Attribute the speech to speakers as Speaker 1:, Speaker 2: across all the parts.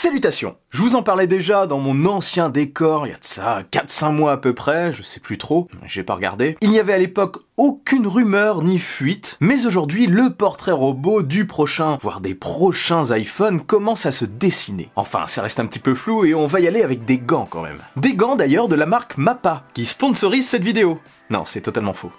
Speaker 1: Salutations! Je vous en parlais déjà dans mon ancien décor, il y a de ça 4-5 mois à peu près, je sais plus trop, j'ai pas regardé. Il n'y avait à l'époque aucune rumeur ni fuite, mais aujourd'hui le portrait robot du prochain, voire des prochains iPhones commence à se dessiner. Enfin, ça reste un petit peu flou et on va y aller avec des gants quand même. Des gants d'ailleurs de la marque Mappa, qui sponsorise cette vidéo. Non, c'est totalement faux.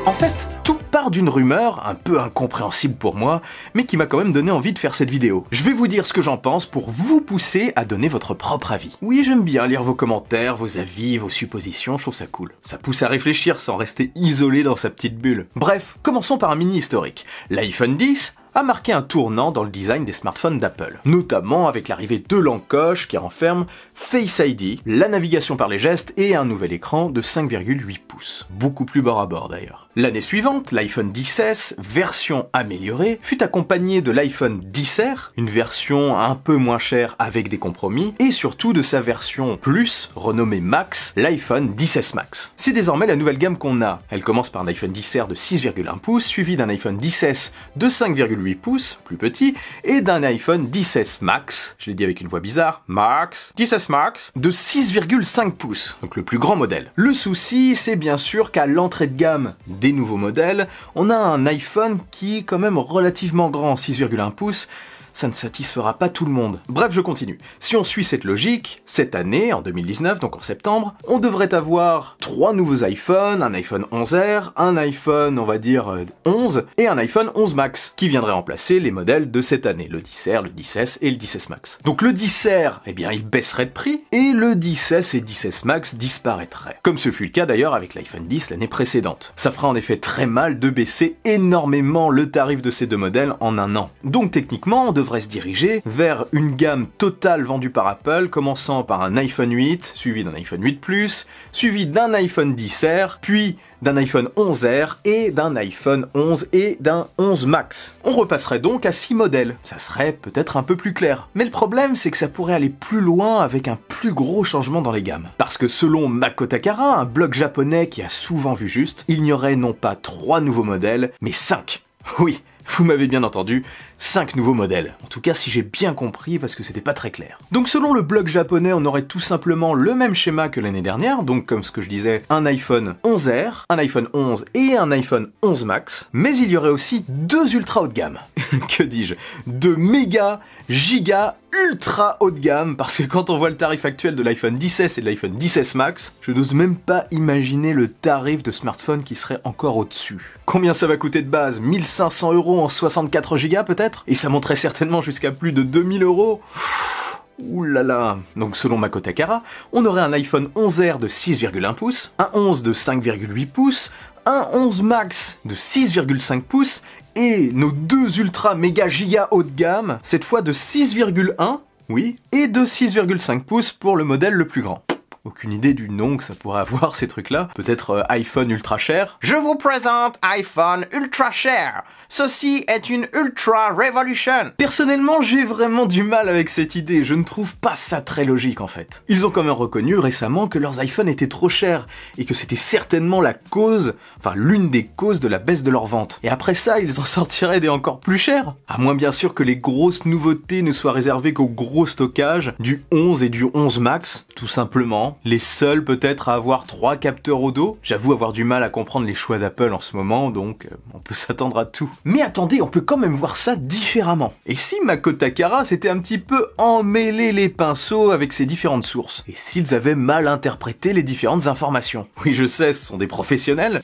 Speaker 1: En fait, tout part d'une rumeur, un peu incompréhensible pour moi, mais qui m'a quand même donné envie de faire cette vidéo. Je vais vous dire ce que j'en pense pour vous pousser à donner votre propre avis. Oui, j'aime bien lire vos commentaires, vos avis, vos suppositions, je trouve ça cool. Ça pousse à réfléchir sans rester isolé dans sa petite bulle. Bref, commençons par un mini historique. L'iPhone X a marqué un tournant dans le design des smartphones d'Apple, notamment avec l'arrivée de l'encoche qui renferme Face ID, la navigation par les gestes et un nouvel écran de 5,8 pouces. Beaucoup plus bord à bord d'ailleurs. L'année suivante, l'iPhone XS, version améliorée, fut accompagné de l'iPhone XR, une version un peu moins chère avec des compromis, et surtout de sa version Plus, renommée Max, l'iPhone XS Max. C'est désormais la nouvelle gamme qu'on a. Elle commence par un iPhone XR de 6,1 pouces, suivi d'un iPhone XS de 5,8 pouces, plus petit, et d'un iPhone XS Max, je l'ai dit avec une voix bizarre, XS Max, de 6,5 pouces, donc le plus grand modèle. Le souci, c'est bien sûr qu'à l'entrée de gamme des nouveaux modèles, on a un iPhone qui est quand même relativement grand, 6,1 pouces, ça ne satisfera pas tout le monde. Bref, je continue. Si on suit cette logique, cette année, en 2019, donc en septembre, on devrait avoir 3 nouveaux iPhones, un iPhone 11R, un iPhone, on va dire, 11, et un iPhone 11 Max, qui viendraient remplacer les modèles de cette année, le XR, le XS et le XS Max. Donc le XR, eh bien, il baisserait de prix, et le XS et XS Max disparaîtraient. Comme ce fut le cas d'ailleurs avec l'iPhone X l'année précédente. Ça fera en effet très mal de baisser énormément le tarif de ces deux modèles en un an. Donc techniquement, on devrait se diriger vers une gamme totale vendue par Apple, commençant par un iPhone 8, suivi d'un iPhone 8 Plus, suivi d'un iPhone XR, puis d'un iPhone 11R et d'un iPhone 11 et d'un 11 Max. On repasserait donc à 6 modèles. Ça serait peut-être un peu plus clair. Mais le problème, c'est que ça pourrait aller plus loin avec un plus gros changement dans les gammes. Parce que selon Mako Takara, un blog japonais qui a souvent vu juste, il n'y aurait non pas 3 nouveaux modèles, mais 5. Oui, vous m'avez bien entendu, 5 nouveaux modèles. En tout cas, si j'ai bien compris, parce que c'était pas très clair. Donc selon le blog japonais, on aurait tout simplement le même schéma que l'année dernière, donc comme ce que je disais, un iPhone 11R, un iPhone 11 et un iPhone 11 Max, mais il y aurait aussi 2 ultra haut de gamme. Que dis-je? 2 méga, giga, ultra haut de gamme, parce que quand on voit le tarif actuel de l'iPhone XS et de l'iPhone XS Max, je n'ose même pas imaginer le tarif de smartphone qui serait encore au-dessus. Combien ça va coûter de base? 1500 € en 64 Go peut-être? Et ça monterait certainement jusqu'à plus de 2000 €. Ouh là là. Donc selon Mako Takara, on aurait un iPhone 11R de 6,1 pouces, un 11 de 5,8 pouces, un 11 Max de 6,5 pouces, et nos 2 ultra méga giga haut de gamme, cette fois de 6,1, oui, et de 6,5 pouces pour le modèle le plus grand. Aucune idée du nom que ça pourrait avoir ces trucs-là. Peut-être iPhone ultra cher. Je vous présente iPhone ultra cher. Ceci est une Ultra Revolution. Personnellement, j'ai vraiment du mal avec cette idée. Je ne trouve pas ça très logique en fait. Ils ont quand même reconnu récemment que leurs iPhones étaient trop chers et que c'était certainement la cause, enfin l'une des causes de la baisse de leurs ventes. Et après ça, ils en sortiraient des encore plus chers. À moins bien sûr que les grosses nouveautés ne soient réservées qu'au gros stockage du 11 et du 11 Max, tout simplement. Les seuls peut-être à avoir 3 capteurs audio. J'avoue avoir du mal à comprendre les choix d'Apple en ce moment, donc on peut s'attendre à tout. Mais attendez, on peut quand même voir ça différemment. Et si Mako Takara s'était un petit peu emmêlé les pinceaux avec ses différentes sources? Et s'ils avaient mal interprété les différentes informations? Oui, je sais, ce sont des professionnels.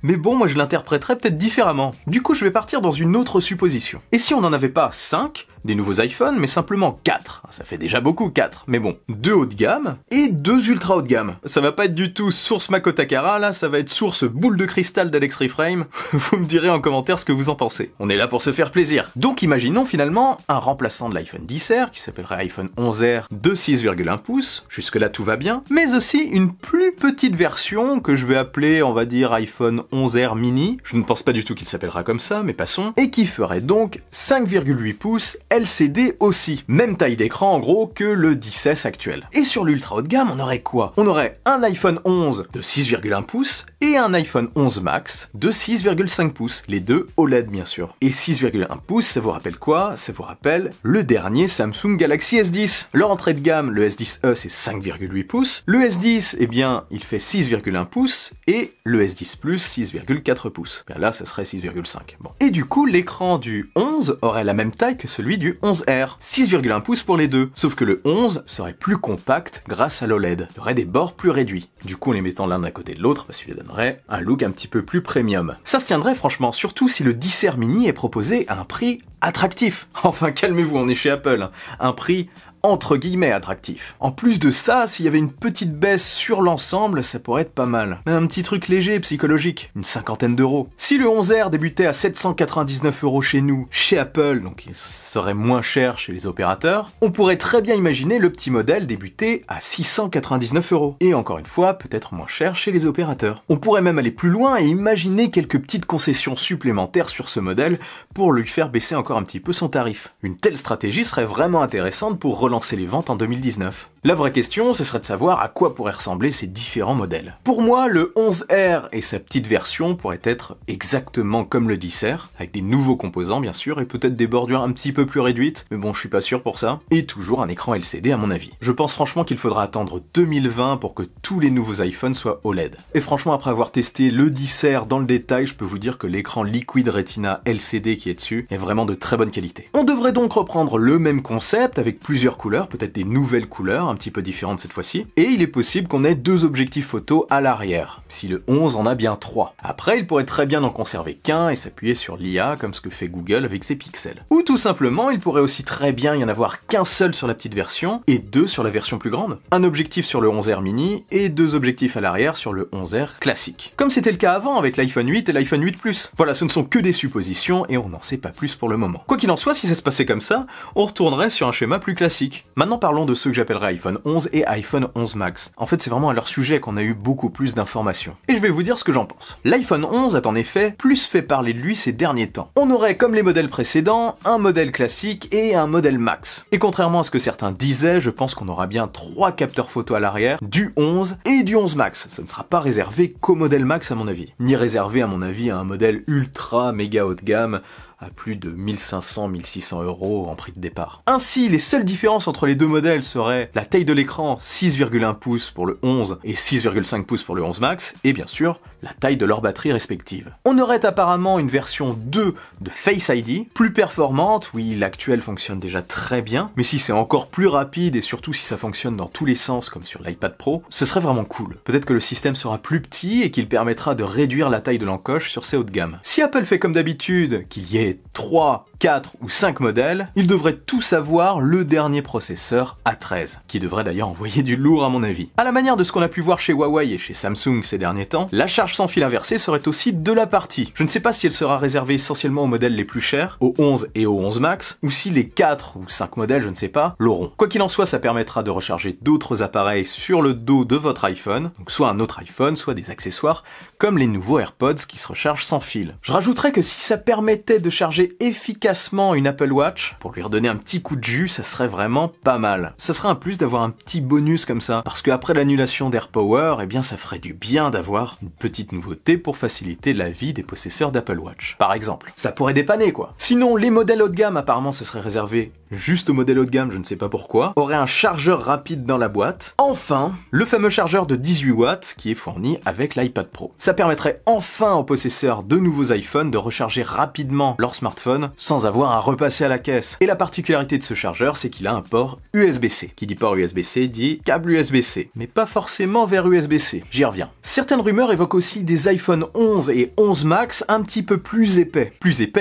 Speaker 1: Mais bon, moi je l'interpréterais peut-être différemment. Du coup, je vais partir dans une autre supposition. Et si on n'en avait pas 5 des nouveaux iPhones, mais simplement 4. Ça fait déjà beaucoup, 4. Mais bon, 2 haut de gamme et 2 ultra haut de gamme. Ça va pas être du tout source Mako Takara, là, ça va être source boule de cristal d'Alex Reframe. Vous me direz en commentaire ce que vous en pensez. On est là pour se faire plaisir. Donc imaginons finalement un remplaçant de l'iPhone XR, qui s'appellerait iPhone 11R de 6,1 pouces. Jusque là tout va bien. Mais aussi une plus petite version que je vais appeler, on va dire, iPhone 11R mini. Je ne pense pas du tout qu'il s'appellera comme ça, mais passons. Et qui ferait donc 5,8 pouces LCD aussi. Même taille d'écran en gros que le 10S actuel. Et sur l'ultra haut de gamme, on aurait quoi? On aurait un iPhone 11 de 6,1 pouces et un iPhone 11 Max de 6,5 pouces. Les deux OLED bien sûr. Et 6,1 pouces, ça vous rappelle quoi? Ça vous rappelle le dernier Samsung Galaxy S10. Leur entrée de gamme, le S10e, c'est 5,8 pouces. Le S10, eh bien, il fait 6,1 pouces et le S10 Plus 6,4 pouces. Bien là, ça serait 6,5. Bon. Et du coup, l'écran du 11 aurait la même taille que celui du 11R. 6,1 pouces pour les deux. Sauf que le 11 serait plus compact grâce à l'OLED. Il y aurait des bords plus réduits. Du coup, en les mettant l'un à côté de l'autre, ça lui donnerait un look un petit peu plus premium. Ça se tiendrait franchement, surtout si le 10R mini est proposé à un prix attractif. Enfin, calmez-vous, on est chez Apple. Un prix entre guillemets attractif. En plus de ça, s'il y avait une petite baisse sur l'ensemble, ça pourrait être pas mal. Un petit truc léger et psychologique, une cinquantaine d'euros. Si le 11R débutait à 799 € chez nous, chez Apple, donc il serait moins cher chez les opérateurs, on pourrait très bien imaginer le petit modèle débuter à 699 €. Et encore une fois, peut-être moins cher chez les opérateurs. On pourrait même aller plus loin et imaginer quelques petites concessions supplémentaires sur ce modèle pour lui faire baisser encore un petit peu son tarif. Une telle stratégie serait vraiment intéressante pour relancer les ventes en 2019. La vraie question, ce serait de savoir à quoi pourraient ressembler ces différents modèles. Pour moi, le 11R et sa petite version pourraient être exactement comme le 10R, avec des nouveaux composants bien sûr, et peut-être des bordures un petit peu plus réduites, mais bon, je suis pas sûr pour ça, et toujours un écran LCD à mon avis. Je pense franchement qu'il faudra attendre 2020 pour que tous les nouveaux iPhones soient OLED. Et franchement, après avoir testé le 10R dans le détail, je peux vous dire que l'écran Liquid Retina LCD qui est dessus est vraiment de très bonne qualité. On devrait donc reprendre le même concept avec plusieurs couleurs, peut-être des nouvelles couleurs, un petit peu différentes cette fois-ci, et il est possible qu'on ait deux objectifs photo à l'arrière, si le 11 en a bien 3. Après, il pourrait très bien n'en conserver qu'un et s'appuyer sur l'IA, comme ce que fait Google avec ses pixels. Ou tout simplement, il pourrait aussi très bien y en avoir qu'un seul sur la petite version, et deux sur la version plus grande. Un objectif sur le 11R mini, et deux objectifs à l'arrière sur le 11R classique. Comme c'était le cas avant avec l'iPhone 8 et l'iPhone 8 Plus. Voilà, ce ne sont que des suppositions, et on n'en sait pas plus pour le moment. Quoi qu'il en soit, si ça se passait comme ça, on retournerait sur un schéma plus classique. Maintenant parlons de ceux que j'appellerais iPhone 11 et iPhone 11 Max. En fait, c'est vraiment à leur sujet qu'on a eu beaucoup plus d'informations. Et je vais vous dire ce que j'en pense. L'iPhone 11 a en effet plus fait parler de lui ces derniers temps. On aurait, comme les modèles précédents, un modèle classique et un modèle Max. Et contrairement à ce que certains disaient, je pense qu'on aura bien 3 capteurs photo à l'arrière, du 11 et du 11 Max. Ça ne sera pas réservé qu'au modèle Max à mon avis. Ni réservé à mon avis à un modèle ultra méga haut de gamme, à plus de 1500-1600 € en prix de départ. Ainsi, les seules différences entre les deux modèles seraient la taille de l'écran, 6,1 pouces pour le 11 et 6,5 pouces pour le 11 Max, et bien sûr, la taille de leurs batteries respectives. On aurait apparemment une version 2 de Face ID, plus performante, oui, l'actuelle fonctionne déjà très bien, mais si c'est encore plus rapide et surtout si ça fonctionne dans tous les sens comme sur l'iPad Pro, ce serait vraiment cool. Peut-être que le système sera plus petit et qu'il permettra de réduire la taille de l'encoche sur ces hauts de gamme. Si Apple fait comme d'habitude, qu'il y ait 3, 4 ou 5 modèles, ils devraient tous avoir le dernier processeur A13, qui devrait d'ailleurs envoyer du lourd à mon avis. À la manière de ce qu'on a pu voir chez Huawei et chez Samsung ces derniers temps, la charge sans fil inversé serait aussi de la partie. Je ne sais pas si elle sera réservée essentiellement aux modèles les plus chers, aux 11 et aux 11 Max, ou si les 4 ou 5 modèles, je ne sais pas, l'auront. Quoi qu'il en soit, ça permettra de recharger d'autres appareils sur le dos de votre iPhone, donc soit un autre iPhone, soit des accessoires, comme les nouveaux AirPods qui se rechargent sans fil. Je rajouterais que si ça permettait de charger efficacement une Apple Watch, pour lui redonner un petit coup de jus, ça serait vraiment pas mal. Ça serait un plus d'avoir un petit bonus comme ça, parce qu'après l'annulation d'AirPower, eh bien ça ferait du bien d'avoir une petite nouveauté pour faciliter la vie des possesseurs d'Apple Watch. Par exemple. Ça pourrait dépanner quoi. Sinon, les modèles haut de gamme, apparemment ça serait réservé juste aux modèles haut de gamme, je ne sais pas pourquoi, auraient un chargeur rapide dans la boîte. Enfin, le fameux chargeur de 18 watts qui est fourni avec l'iPad Pro. Ça permettrait enfin aux possesseurs de nouveaux iPhones de recharger rapidement leur smartphone sans avoir à repasser à la caisse. Et la particularité de ce chargeur, c'est qu'il a un port USB-C. Qui dit port USB-C dit câble USB-C, mais pas forcément vers USB-C. J'y reviens. Certaines rumeurs évoquent aussi des iPhone 11 et 11 Max un petit peu plus épais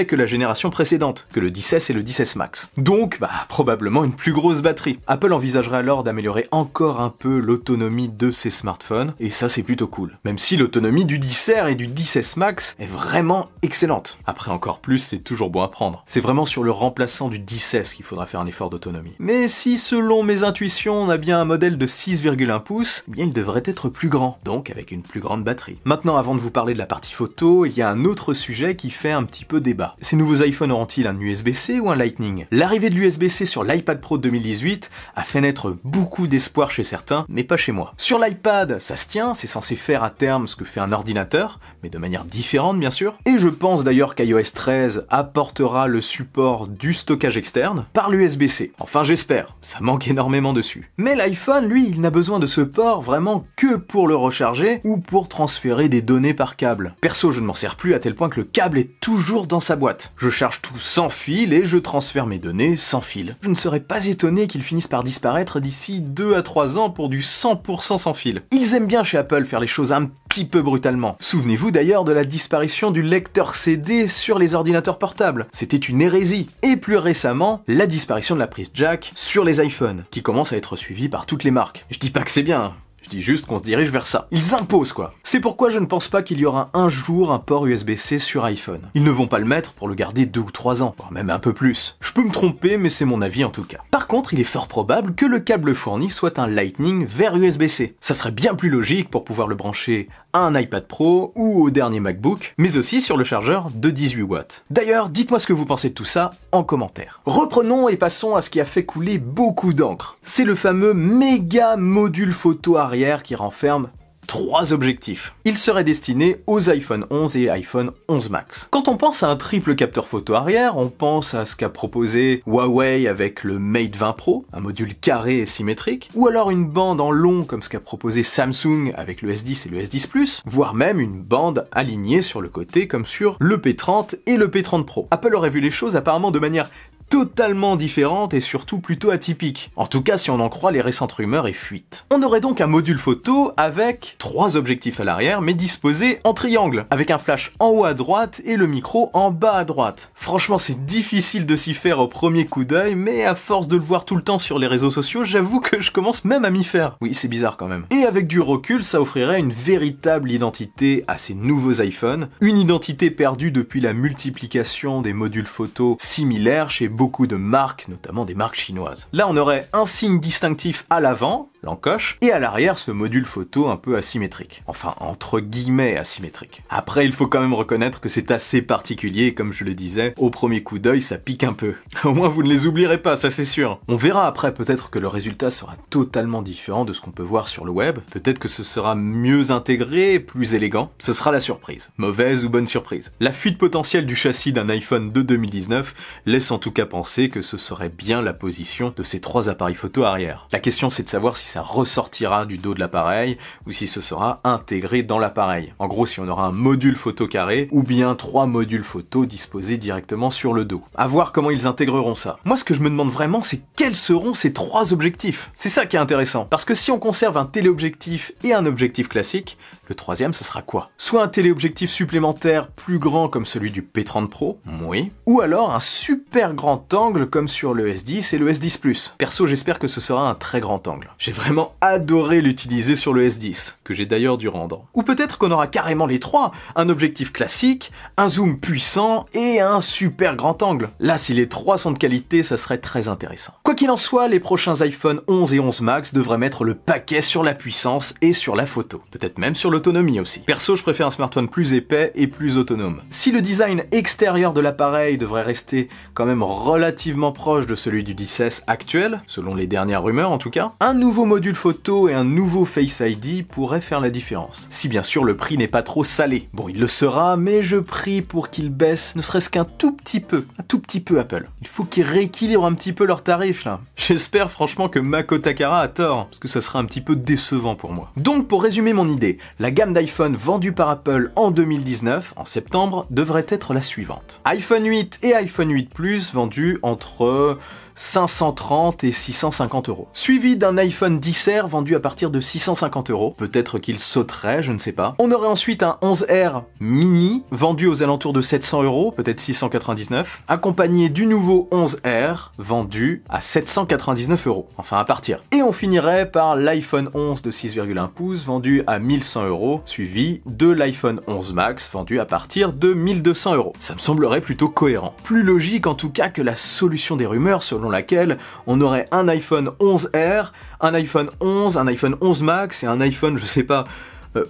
Speaker 1: que la génération précédente, que le 10S et le 10S Max. Donc, donc, probablement une plus grosse batterie. Apple envisagerait alors d'améliorer encore un peu l'autonomie de ses smartphones, et ça c'est plutôt cool. Même si l'autonomie du 10R et du 10S Max est vraiment excellente. Après encore plus, c'est toujours bon à prendre. C'est vraiment sur le remplaçant du 10S qu'il faudra faire un effort d'autonomie. Mais si selon mes intuitions on a bien un modèle de 6,1 pouces, eh bien il devrait être plus grand, donc avec une plus grande batterie. Maintenant, avant de vous parler de la partie photo, il y a un autre sujet qui fait un petit peu débat. Ces nouveaux iPhones auront-ils un USB-C ou un Lightning? L'arrivée de l'USB-C sur l'iPad Pro 2018 a fait naître beaucoup d'espoir chez certains, mais pas chez moi. Sur l'iPad, ça se tient, c'est censé faire à terme ce que fait un ordinateur, mais de manière différente bien sûr. Et je pense d'ailleurs qu'iOS 13 apportera le support du stockage externe par l'USB-C. Enfin j'espère, ça manque énormément dessus. Mais l'iPhone, lui, il n'a besoin de ce port vraiment que pour le recharger ou pour transférer des données par câble. Perso, je ne m'en sers plus à tel point que le câble est toujours dans sa boîte. Je charge tout sans fil et je transfère mes données sans fil. Je ne serais pas étonné qu'ils finissent par disparaître d'ici 2 à 3 ans pour du 100% sans fil. Ils aiment bien chez Apple faire les choses un petit peu brutalement. Souvenez-vous d'ailleurs de la disparition du lecteur CD sur les ordinateurs portables. C'était une hérésie. Et plus récemment, la disparition de la prise jack sur les iPhones, qui commence à être suivie par toutes les marques. Je dis pas que c'est bien, je dis juste qu'on se dirige vers ça. Ils imposent quoi. C'est pourquoi je ne pense pas qu'il y aura un jour un port USB-C sur iPhone. Ils ne vont pas le mettre pour le garder 2 ou 3 ans, voire même un peu plus. Je peux me tromper, mais c'est mon avis en tout cas. Par contre, il est fort probable que le câble fourni soit un Lightning vers USB-C. Ça serait bien plus logique pour pouvoir le brancher à un iPad Pro ou au dernier MacBook, mais aussi sur le chargeur de 18 watts. D'ailleurs, dites-moi ce que vous pensez de tout ça en commentaire. Reprenons et passons à ce qui a fait couler beaucoup d'encre. C'est le fameux méga module photo arrière qui renferme 3 objectifs. Il serait destiné aux iPhone 11 et iPhone 11 Max. Quand on pense à un triple capteur photo arrière, on pense à ce qu'a proposé Huawei avec le Mate 20 Pro, un module carré et symétrique, ou alors une bande en long comme ce qu'a proposé Samsung avec le S10 et le S10 Plus, voire même une bande alignée sur le côté comme sur le P30 et le P30 Pro. Apple aurait vu les choses apparemment de manière totalement différente et surtout plutôt atypique. En tout cas si on en croit les récentes rumeurs et fuites. On aurait donc un module photo avec 3 objectifs à l'arrière mais disposés en triangle, avec un flash en haut à droite et le micro en bas à droite. Franchement c'est difficile de s'y faire au premier coup d'œil, mais à force de le voir tout le temps sur les réseaux sociaux, j'avoue que je commence même à m'y faire. Oui, c'est bizarre quand même. Et avec du recul, ça offrirait une véritable identité à ces nouveaux iPhones, une identité perdue depuis la multiplication des modules photo similaires chez beaucoup de marques, notamment des marques chinoises. Là, on aurait un signe distinctif à l'avant, l'encoche, et à l'arrière, ce module photo un peu asymétrique. Enfin, entre guillemets asymétrique. Après, il faut quand même reconnaître que c'est assez particulier, comme je le disais, au premier coup d'œil, ça pique un peu. Au moins, vous ne les oublierez pas, ça c'est sûr. On verra après, peut-être que le résultat sera totalement différent de ce qu'on peut voir sur le web. Peut-être que ce sera mieux intégré, plus élégant. Ce sera la surprise. Mauvaise ou bonne surprise. La fuite potentielle du châssis d'un iPhone de 2019 laisse en tout cas penser que ce serait bien la position de ces 3 appareils photo arrière. La question c'est de savoir si ça ressortira du dos de l'appareil ou si ce sera intégré dans l'appareil. En gros, si on aura un module photo carré ou bien 3 modules photo disposés directement sur le dos. À voir comment ils intégreront ça. Moi, ce que je me demande vraiment, c'est quels seront ces 3 objectifs. C'est ça qui est intéressant. Parce que si on conserve un téléobjectif et un objectif classique, le 3e, ça sera quoi? Soit un téléobjectif supplémentaire plus grand comme celui du P30 Pro, oui, ou alors un super grand angle comme sur le S10 et le S10 Plus. Perso, j'espère que ce sera un très grand angle. J'ai vraiment adoré l'utiliser sur le S10, que j'ai d'ailleurs dû rendre. Ou peut-être qu'on aura carrément les 3, un objectif classique, un zoom puissant et un super grand angle. Là, si les 3 sont de qualité, ça serait très intéressant. Quoi qu'il en soit, les prochains iPhone 11 et 11 Max devraient mettre le paquet sur la puissance et sur la photo. Peut-être même sur l'autonomie aussi. Perso, je préfère un smartphone plus épais et plus autonome. Si le design extérieur de l'appareil devrait rester quand même relativement proche de celui du 10S actuel, selon les dernières rumeurs en tout cas, un nouveau module photo et un nouveau Face ID pourraient faire la différence. Si bien sûr le prix n'est pas trop salé. Bon, il le sera, mais je prie pour qu'il baisse ne serait-ce qu'un tout petit peu Apple. Il faut qu'ils rééquilibrent un petit peu leurs tarifs là. J'espère franchement que Mako Takara a tort, parce que ça serait un petit peu décevant pour moi. Donc pour résumer mon idée, la gamme d'iPhone vendue par Apple en 2019, en septembre, devrait être la suivante. iPhone 8 et iPhone 8 Plus vendus entre 530 et 650 euros. Suivi d'un iPhone XR vendu à partir de 650 euros. Peut-être qu'il sauterait, je ne sais pas. On aurait ensuite un 11R mini vendu aux alentours de 700 euros, peut-être 699, accompagné du nouveau 11R vendu à 799 euros. Enfin à partir. Et on finirait par l'iPhone 11 de 6,1 pouces vendu à 1100 euros, suivi de l'iPhone 11 Max vendu à partir de 1200 euros. Ça me semblerait plutôt cohérent. Plus logique en tout cas que la solution des rumeurs selon laquelle on aurait un iPhone 11R, un iPhone 11, un iPhone 11 Max et un iPhone, je sais pas,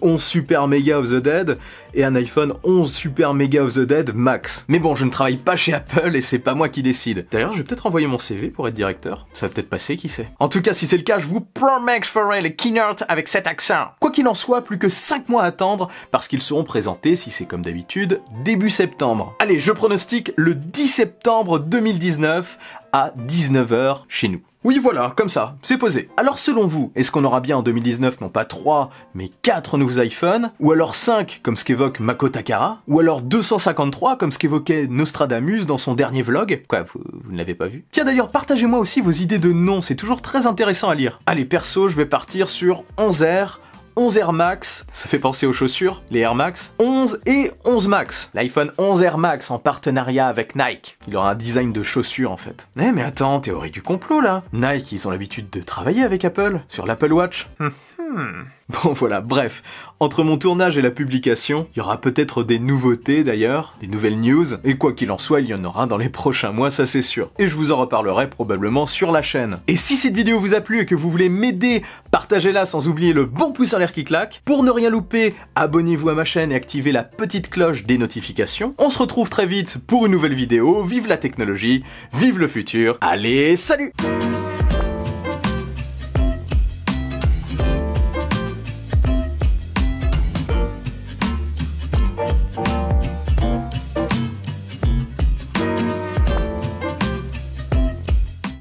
Speaker 1: 11 Super Mega of the Dead et un iPhone 11 Super Mega of the Dead Max. Mais bon, je ne travaille pas chez Apple et c'est pas moi qui décide. D'ailleurs, je vais peut-être envoyer mon CV pour être directeur. Ça va peut-être passer, qui sait. En tout cas, si c'est le cas, je vous promets que je ferai les keynotes avec cet accent. Quoi qu'il en soit, plus que 5 mois à attendre parce qu'ils seront présentés, si c'est comme d'habitude, début septembre. Allez, je pronostique le 10 septembre 2019 à 19h chez nous. Oui voilà, comme ça, c'est posé. Alors selon vous, est-ce qu'on aura bien en 2019 non pas 3, mais 4 nouveaux iPhones? Ou alors 5, comme ce qu'évoque Mako Takara? Ou alors 253, comme ce qu'évoquait Nostradamus dans son dernier vlog? Quoi, vous ne l'avez pas vu? Tiens d'ailleurs, partagez-moi aussi vos idées de noms, c'est toujours très intéressant à lire. Allez, perso, je vais partir sur 11R, 11 Air Max, ça fait penser aux chaussures, les Air Max, 11 et 11 Max, l'iPhone 11 Air Max en partenariat avec Nike. Il aura un design de chaussures en fait. Mais attends, théorie du complot là. Nike, ils ont l'habitude de travailler avec Apple, sur l'Apple Watch. Bon voilà, bref, entre mon tournage et la publication, il y aura peut-être des nouveautés d'ailleurs, des nouvelles news, et quoi qu'il en soit, il y en aura dans les prochains mois, ça c'est sûr. Et je vous en reparlerai probablement sur la chaîne. Et si cette vidéo vous a plu et que vous voulez m'aider, partagez-la sans oublier le bon pouce en l'air qui claque. Pour ne rien louper, abonnez-vous à ma chaîne et activez la petite cloche des notifications. On se retrouve très vite pour une nouvelle vidéo, vive la technologie, vive le futur, allez, salut!